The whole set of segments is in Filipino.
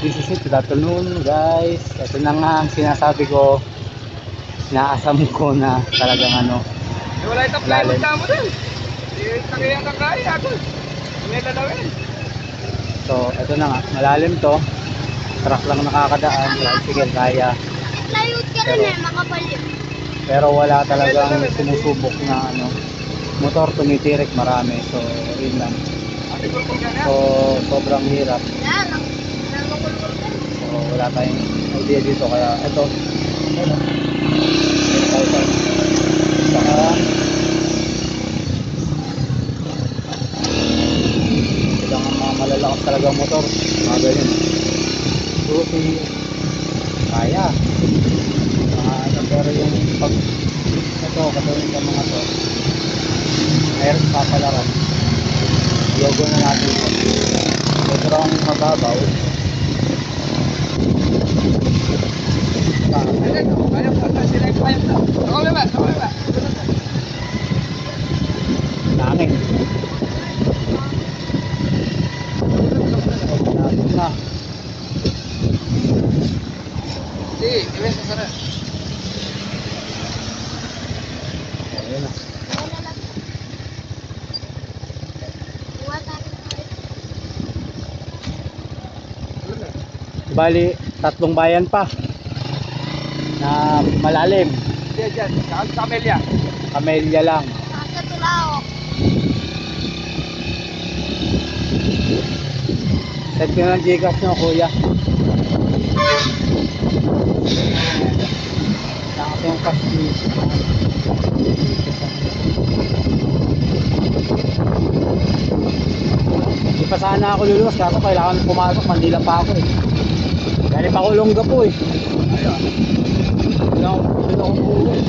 this is it. Good afternoon guys. Ito na nga ang sinasabi ko. Inaasam ko na talagang ano. Wala itong plywood na mo din. Tagayan kang kaya ako. May lalawin. So ito na nga. Malalim to. Truck lang nakakadaan. Tricycle kaya. Plywood ka rin eh, makapal. Pero wala talagang sinusubok na ano. Motor tumitirik marami. So yun lang. So sobrang hirap. So wala tayong idea dito kaya ito. Saka ilang mga malalakas talagang motor. Mga ganyan. Susi. Kaya. Ano, pero yung pag ito, katulad ng mga to. Mayroon papalaran. Yogo na natin ito. Sobrang mababaw. Kaya pa, sila yung kaya pa. Ako ba? Langit. Na. Sige, iwes sa sana. Ayun na. Bali, tatlong bayan pa na malalim. Diyan. Kamelya. Camellia lang. Sa Tulao. Send ko ng Gcash nyo, kuya. Nakasya yung cash dito. Di pa sana ako lulus, kaso kailangan pumasok, Mandila pa ako eh. Galing pa ako Longga po eh. Doon ako po eh.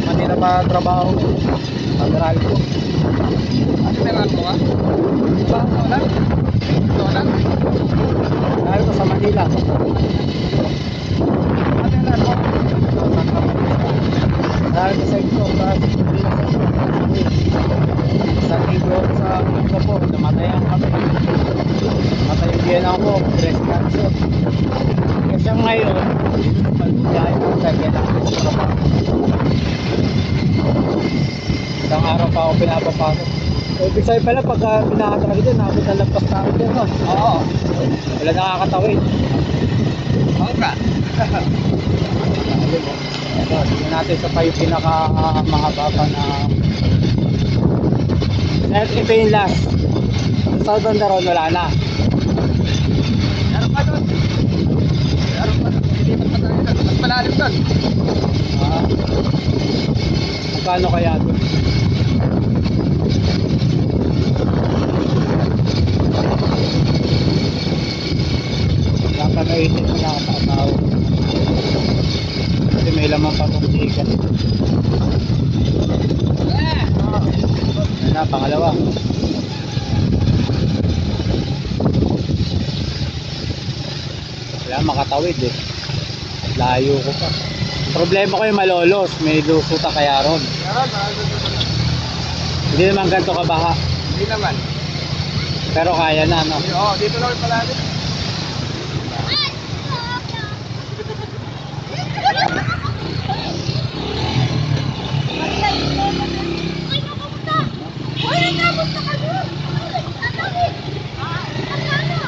Manila pa trabaho. Pag-aral ko. Ano meron ko ka? Ba? Wala? Wala? Dahil ko sa Manila. Ano meron ko? Dahil ko sa ito, sa linggo sa Longga po, namatayan kami. Namatay yung biyan ako, breast cancer. Kasi ngayon, pag-biyahe ko sa kailangan ko sa isang araw pa ako pinapapasok. Ibig sabihin pala pagka pinakatrabi dyan, nakapit na lampas na ako dyan. Oo. Wala nakakatawid. Oo ka. Ito, tingnan natin sa pa yung pinaka mahaba pa na ito yung last. Sa Southern Daron wala na. Meron pa doon. Hindi pa tayo. Mas malalim doon. Magkano kaya ito? Dapat naisip mo na sa asawa. Kasi may laman pa itong chicken. Yan na, pangalawa. Wala makatawid eh. Layo ko pa. Problema ko yung malolos. May lusuta kaya ron. Meron. Hindi naman ganito kabaha. Hindi naman. Pero kaya na, no? Oo, dito lang yung malalim.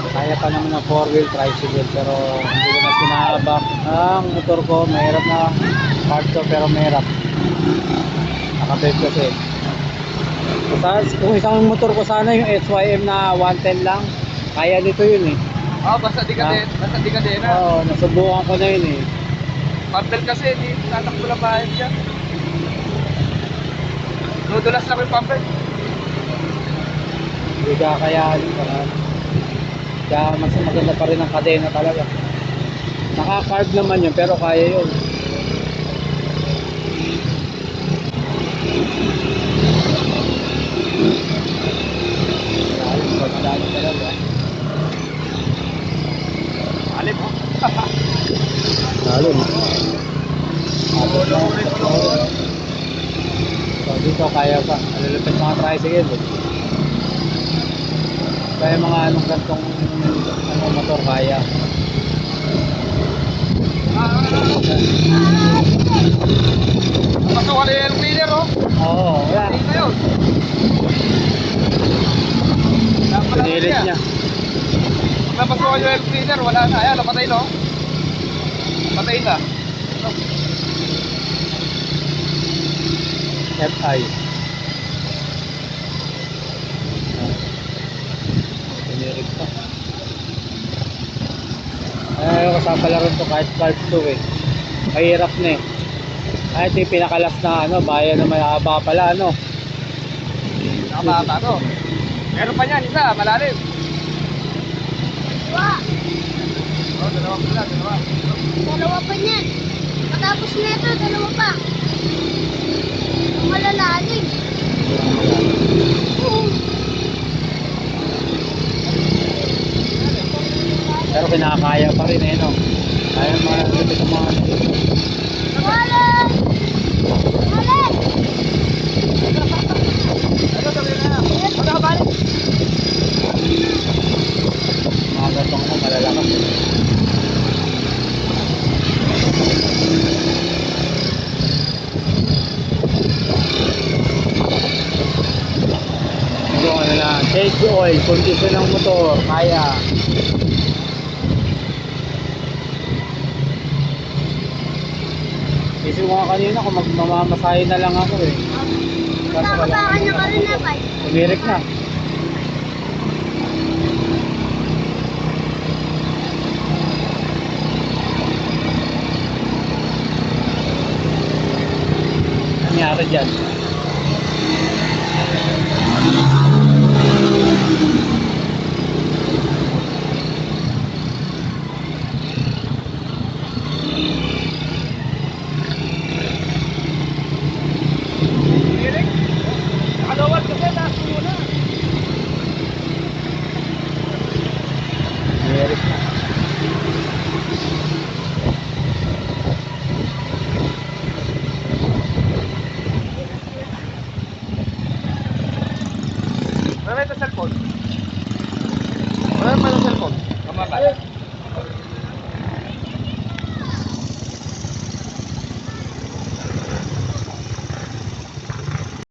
Kaya pa naman ng 4-wheel tricycle pero hindi ko na sinabak. Ang motor ko mahirap na hard to pero mahirap. Nakabib kasi. Kung isang motor ko sana yung SYM na 110 lang, kaya nito yun eh. Oo, basta di ka din na. Oo, nasubukan ko na yun eh. Pambel kasi, hindi tatakbo lang bahay siya. Dudulas lang yung pambel. Hindi kakayanin pa nga. Kaya mas maganda pa rin ang kadena talaga. Naka-carb naman yun pero kaya yun. Madali talaga. Alip mo. Lalo na. So dito kaya pa. Alulupit mga tricycle eh. Kaya mga anong gantong motor kaya. Napasukan na yung cleaner, oh. Oo, wala. Ayun na yun. Pinilit niya. Napasukan yung cleaner, wala na. Ayan, napatay, no? Patay na. FI. Pinilit pa. Ay, kasama pala rin to kahit part 2 eh. Mahirap na eh. Kahit yung pinakalas na ano, bayan na may haba pala ano. Nakabata, no? Meron pa niyan, isa, malalim. Dalawa. Oh, dalawa pala, dalawa. Dalawa pa niyan. Matapos na ito, dalawa pa. Malalalim. Pero kinakaya pa rin eh no. Kaya mga lupit ang mga ano. Walet! Walet! Ano, sabi na. Ano ka balik? Mga gatong ano, malalakas. Ito ano lang, change the oil, condition ng motor, kaya. Isip ko nga kanina kung magmamasahe na lang ako eh. Kaso wala Nakakabakan niya naman ka rin ako. na ba? Tumirik na. Nangyari dyan.